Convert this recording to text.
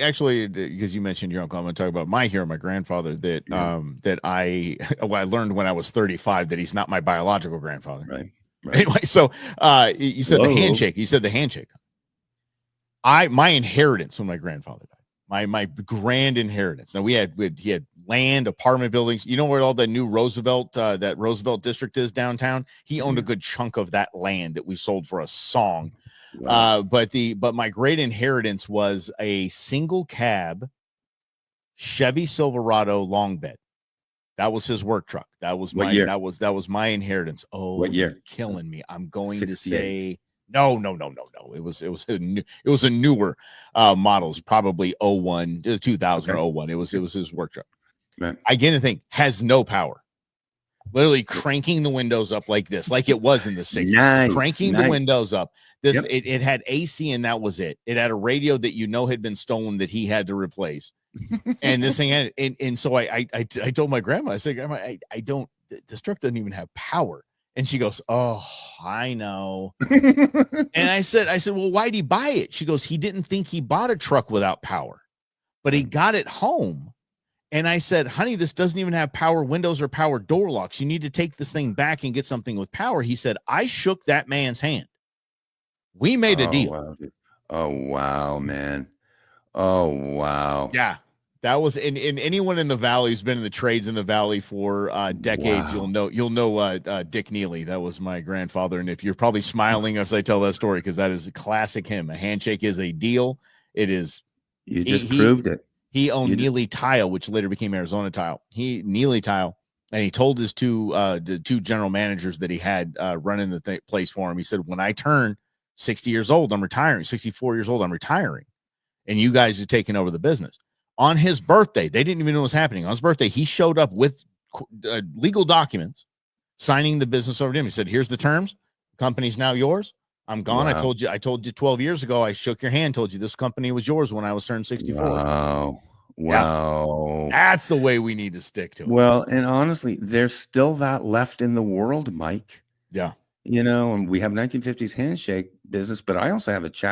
actually, because you mentioned your uncle, I'm going to talk about my hero, my grandfather. That I well, I learned when I was 35 that he's not my biological grandfather. Right. Anyway, so you said the handshake. You said the handshake. My inheritance when my grandfather died. My grand inheritance. Now he had land, apartment buildings. You know where all the new Roosevelt that Roosevelt district is downtown? He owned a good chunk of that land that we sold for a song. Wow. But my great inheritance was a single cab Chevy Silverado long bed. That was his work truck. That was that was my inheritance. Oh, what year? You're killing me. I'm going 68. To say no. It was a newer models, probably 01, 2000 or 01. It was his work truck. Right. I get to think has no power. Literally cranking the windows up like this, like it was in the 60s. Nice, cranking the windows up. It had AC and that was it. It had a radio that had been stolen that he had to replace. And this thing had and so I told my grandma, I said, Grandma, I don't, this truck doesn't even have power. And she goes, oh, I know. And I said, well, why'd he buy it? She goes, he didn't think he bought a truck without power, but he got it home. And I said, honey, this doesn't even have power windows or power door locks. You need to take this thing back and get something with power. He said, I shook that man's hand. We made a deal. Wow, oh, wow, man. Oh, wow. Yeah. That was and anyone in the valley who's been in the trades in the valley for decades, wow. you'll know Dick Neely. That was my grandfather. And if you're probably smiling as I tell that story, because that is a classic him. A handshake is a deal. It is. You just proved it. He owned Neely Tile, which later became Arizona Tile. Neely Tile, and he told his the two general managers that he had running the place for him. He said, when I turn 60 years old, I'm retiring. 64 years old, I'm retiring. And you guys are taking over the business. On his birthday, they didn't even know what was happening. On his birthday, he showed up with legal documents, signing the business over to him. He said, here's the terms. The company's now yours. I'm gone. Wow. I told you 12 years ago, I shook your hand, told you this company was yours when I was turned 64. Wow. Yeah. That's the way we need to stick to it. Well, and honestly, there's still that left in the world, Mike. Yeah. You know, and we have 1950s handshake business, but I also have a chat